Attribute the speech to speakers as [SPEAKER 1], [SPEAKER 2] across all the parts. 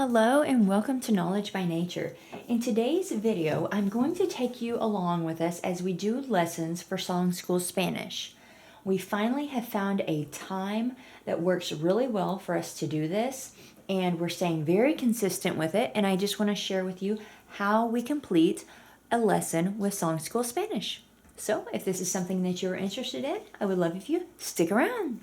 [SPEAKER 1] Hello and welcome to Knowledge by Nature. In today's video, I'm going to take you along with us as we do lessons for Song School Spanish. We finally have found a time that works really well for us to do this, and we're staying very consistent with it, and I just want to share with you how we complete a lesson with Song School Spanish. So if this is something that you're interested in, I would love if you stick around.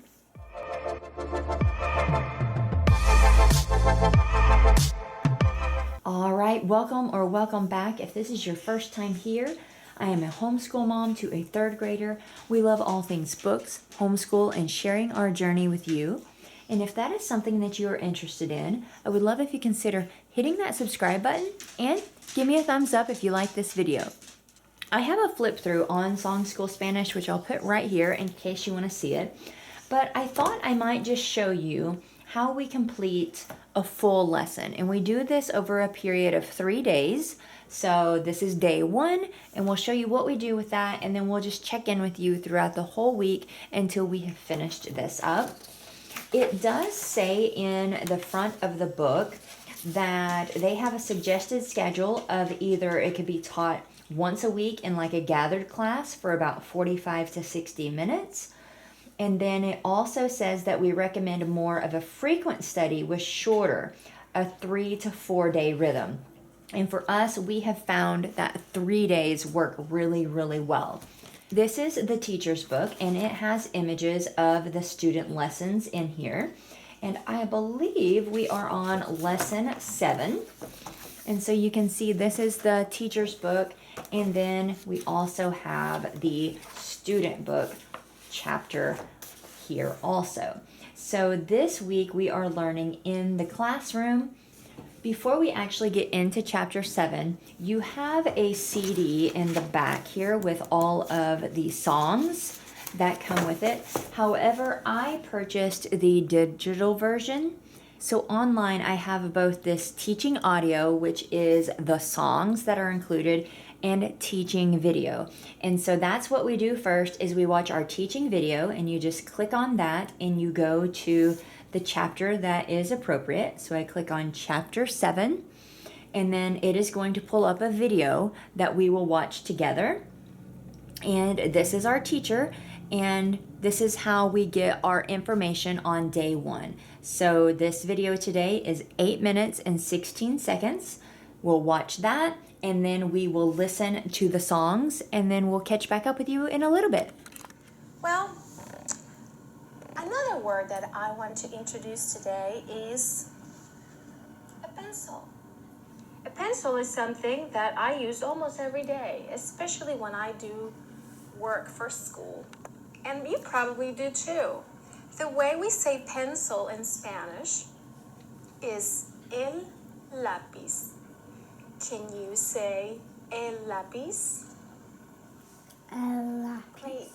[SPEAKER 1] All right, welcome back. If this is your first time here, I am a homeschool mom to a third grader. We love all things books, homeschool, and sharing our journey with you. And if that is something that you are interested in, I would love if you consider hitting that subscribe button and give me a thumbs up if you like this video. I have a flip through on Song School Spanish, which I'll put right here in case you want to see it. But I thought I might just show you how we complete a full lesson. And we do this over a period of 3 days. So this is day 1, and we'll show you what we do with that, and then we'll just check in with you throughout the whole week until we have finished this up. It does say in the front of the book that they have a suggested schedule of either it could be taught once a week in like a gathered class for about 45 to 60 minutes. And then it also says that we recommend more of a frequent study with shorter, a 3 to 4 day rhythm. And for us, we have found that 3 days work really, really well. This is the teacher's book, and it has images of the student lessons in here. And I believe we are on lesson 7. And so you can see this is the teacher's book, and then we also have the student book chapter here also. So this week we are learning in the classroom. Before we actually get into chapter 7, you have a CD in the back here with all of the songs that come with it. However, I purchased the digital version. So online I have both this teaching audio, which is the songs that are included, and teaching video. And so that's what we do first is we watch our teaching video, and you just click on that and you go to the chapter that is appropriate. So I click on chapter 7, and then it is going to pull up a video that we will watch together. And this is our teacher, and this is how we get our information on day 1. So this video today is 8 minutes and 16 seconds. We'll watch that, and then we will listen to the songs, and then we'll catch back up with you in a little bit.
[SPEAKER 2] Well, another word that I want to introduce today is a pencil. A pencil is something that I use almost every day, especially when I do work for school. And you probably do too. The way we say pencil in Spanish is el lápiz. Can you say el lápiz?
[SPEAKER 3] El lápiz.
[SPEAKER 2] Great.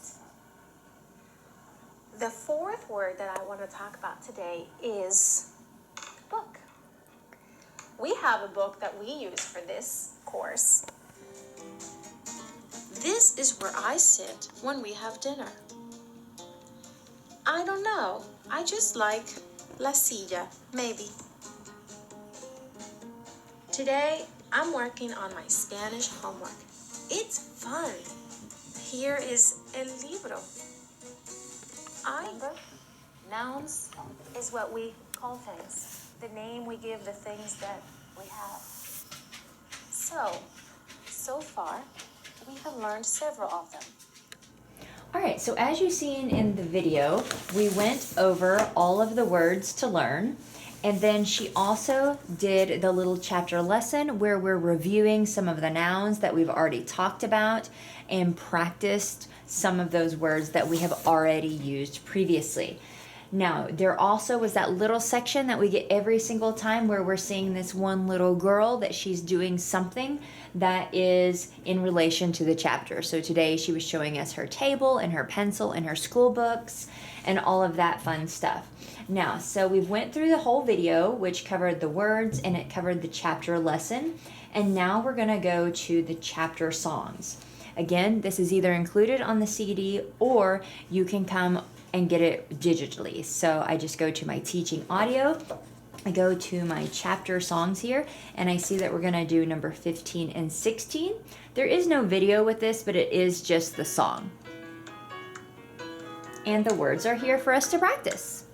[SPEAKER 2] The fourth word that I want to talk about today is book. We have a book that we use for this course. This is where I sit when we have dinner. I don't know. I just like la silla, maybe. Today, I'm working on my Spanish homework. It's fun. Here is el libro. Nouns is what we call things. The name we give the things that we have. So far, we have learned several of them.
[SPEAKER 1] All right, so as you've seen in the video, we went over all of the words to learn. And then she also did the little chapter lesson where we're reviewing some of the nouns that we've already talked about and practiced some of those words that we have already used previously. Now, there also was that little section that we get every single time where we're seeing this one little girl that she's doing something that is in relation to the chapter. So today she was showing us her table and her pencil and her school books and all of that fun stuff. Now, so we've went through the whole video, which covered the words and it covered the chapter lesson. And now we're gonna go to the chapter songs. Again, this is either included on the CD or you can come and get it digitally. So I just go to my teaching audio I go to my chapter songs here, and I see that we're going to do number 15 and 16. There is no video with this, but it is just the song. And the words are here for us to practice.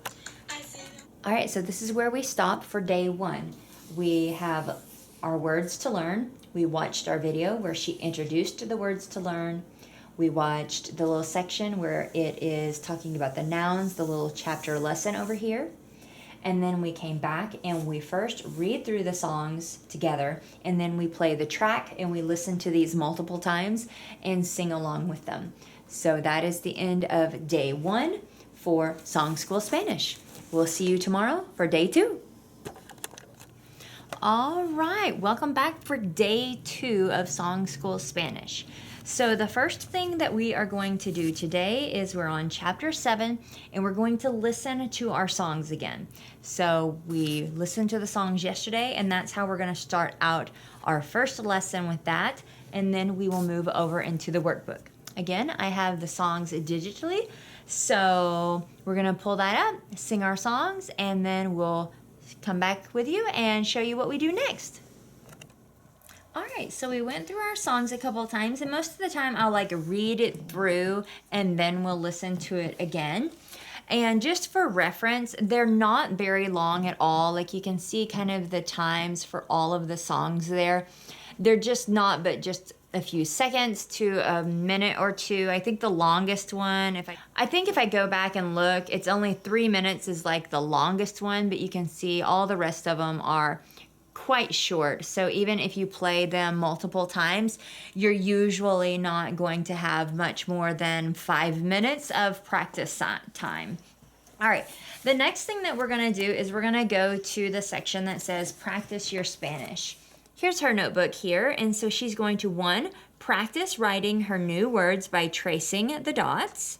[SPEAKER 1] All right, so this is where we stop for day 1. We have our words to learn. We watched our video where she introduced the words to learn. We watched the little section where it is talking about the nouns, the little chapter lesson over here. And then we came back and we first read through the songs together, and then we play the track and we listen to these multiple times and sing along with them. So that is the end of day 1 for Song School Spanish. We'll see you tomorrow for day 2. All right, welcome back for day 2 of Song School Spanish. So the first thing that we are going to do today is we're on chapter 7, and we're going to listen to our songs again. So we listened to the songs yesterday, and that's how we're going to start out our first lesson with that, and then we will move over into the workbook. Again, I have the songs digitally, so we're going to pull that up, sing our songs, and then we'll come back with you and show you what we do next. All right, so we went through our songs a couple of times, and most of the time I'll read it through and then we'll listen to it again. And just for reference, they're not very long at all. You can see kind of the times for all of the songs there. They're just not, but just a few seconds to a minute or two. I think the longest one, if I go back and look, it's only 3 minutes is the longest one, but you can see all the rest of them are quite short. So even if you play them multiple times, you're usually not going to have much more than 5 minutes of practice time. All right, the next thing that we're going to do is we're going to go to the section that says practice your Spanish. Here's her notebook here, and so she's going to 1, practice writing her new words by tracing the dots.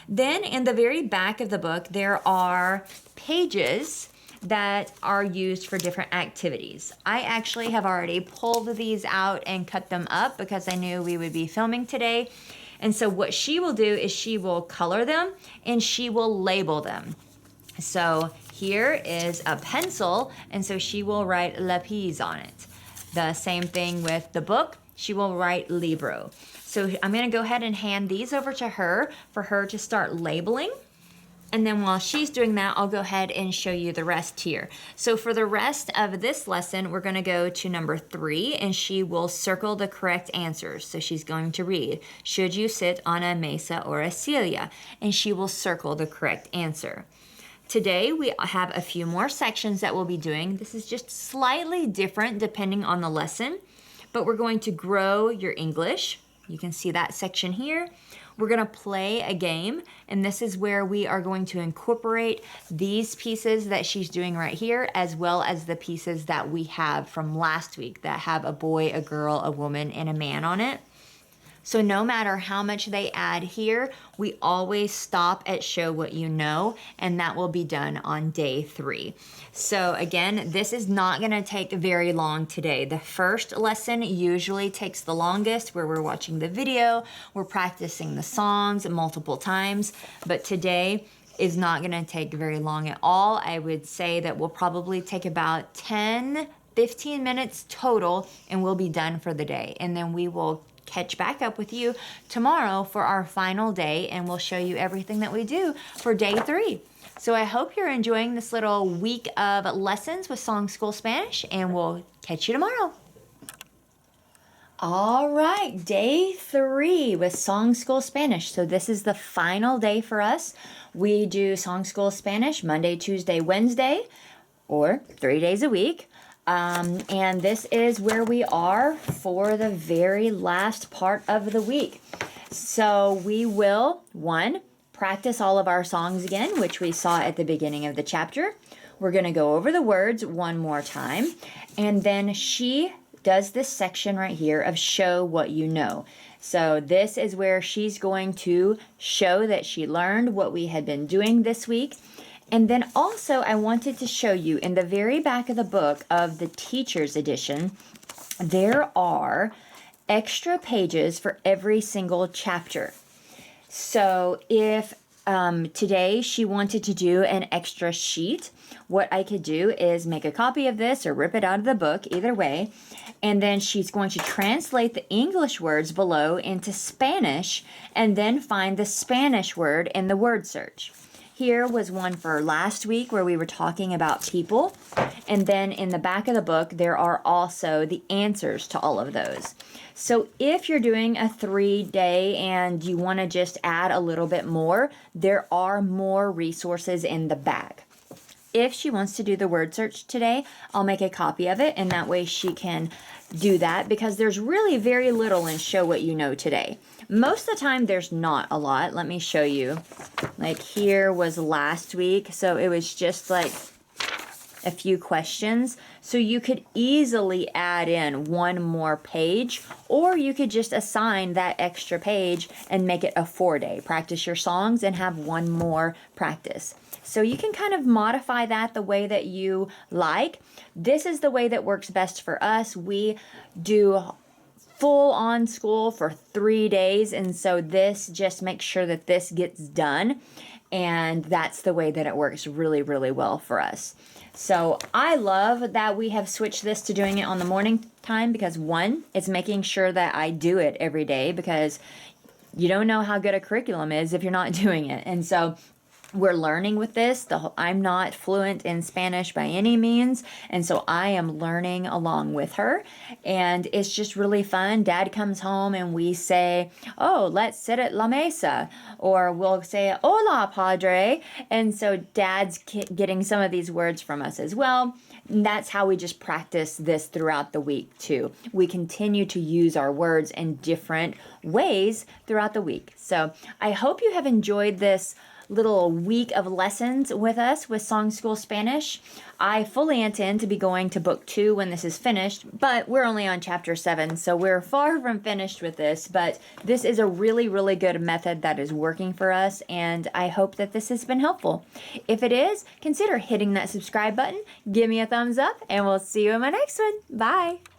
[SPEAKER 1] Then in the very back of the book, there are pages that are used for different activities. I actually have already pulled these out and cut them up because I knew we would be filming today. And so what she will do is she will color them and she will label them. So here is a pencil, and so she will write lápiz on it. The same thing with the book, she will write libro. So I'm going to go ahead and hand these over to her for her to start labeling. And then while she's doing that, I'll go ahead and show you the rest here. So for the rest of this lesson, we're going to go to number 3, and she will circle the correct answers. So she's going to read, should you sit on a mesa or a silla? And she will circle the correct answer. Today, we have a few more sections that we'll be doing. This is just slightly different depending on the lesson, but we're going to grow your English. You can see that section here. We're going to play a game, and this is where we are going to incorporate these pieces that she's doing right here, as well as the pieces that we have from last week that have a boy, a girl, a woman, and a man on it. So no matter how much they add here, we always stop at show what you know, and that will be done on day 3. So again, this is not going to take very long today. The first lesson usually takes the longest, where we're watching the video, we're practicing the songs multiple times, but today is not going to take very long at all. I would say that we'll probably take about 10-15 minutes total, and we'll be done for the day. And then we will catch back up with you tomorrow for our final day, and we'll show you everything that we do for day 3. So I hope you're enjoying this little week of lessons with Song School Spanish, and we'll catch you tomorrow. All right, day 3 with Song School Spanish. So this is the final day for us. We do Song School Spanish Monday, Tuesday, Wednesday, or 3 days a week. And this is where we are for the very last part of the week. So we will, 1, practice all of our songs again, which we saw at the beginning of the chapter. We're going to go over the words one more time. And then she does this section right here of show what you know. So this is where she's going to show that she learned what we had been doing this week. And then also I wanted to show you in the very back of the book of the teacher's edition, there are extra pages for every single chapter. So if today she wanted to do an extra sheet, what I could do is make a copy of this or rip it out of the book, either way. And then she's going to translate the English words below into Spanish and then find the Spanish word in the word search. Here was one for last week where we were talking about people. And then in the back of the book, there are also the answers to all of those. So if you're doing a 3-day and you want to just add a little bit more, there are more resources in the back. If she wants to do the word search today, I'll make a copy of it, and that way she can do that, because there's really very little in Show What You Know today. Most of the time, there's not a lot. Let me show you. Like here was last week, so it was just like a few questions. So you could easily add in one more page, or you could just assign that extra page and make it a 4-day. Practice your songs and have one more practice. So you can kind of modify that the way that you like. This is the way that works best for us. We do full on school for 3 days, and so this just makes sure that this gets done, and that's the way that it works really, really well for us. So I love that we have switched this to doing it on the morning time, because one, it's making sure that I do it every day, because you don't know how good a curriculum is if you're not doing it. And so we're learning with this. I'm not fluent in Spanish by any means, and so I am learning along with her, and it's just really fun. Dad comes home and we say, oh, let's sit at la mesa, or we'll say, hola, padre, and so Dad's getting some of these words from us as well. And that's how we just practice this throughout the week too. We continue to use our words in different ways throughout the week. So I hope you have enjoyed this little week of lessons with us with Song School Spanish. I fully intend to be going to book 2 when this is finished, but we're only on chapter 7, so we're far from finished with this, but this is a really, really good method that is working for us, and I hope that this has been helpful. If it is, consider hitting that subscribe button, give me a thumbs up, and we'll see you in my next one. Bye!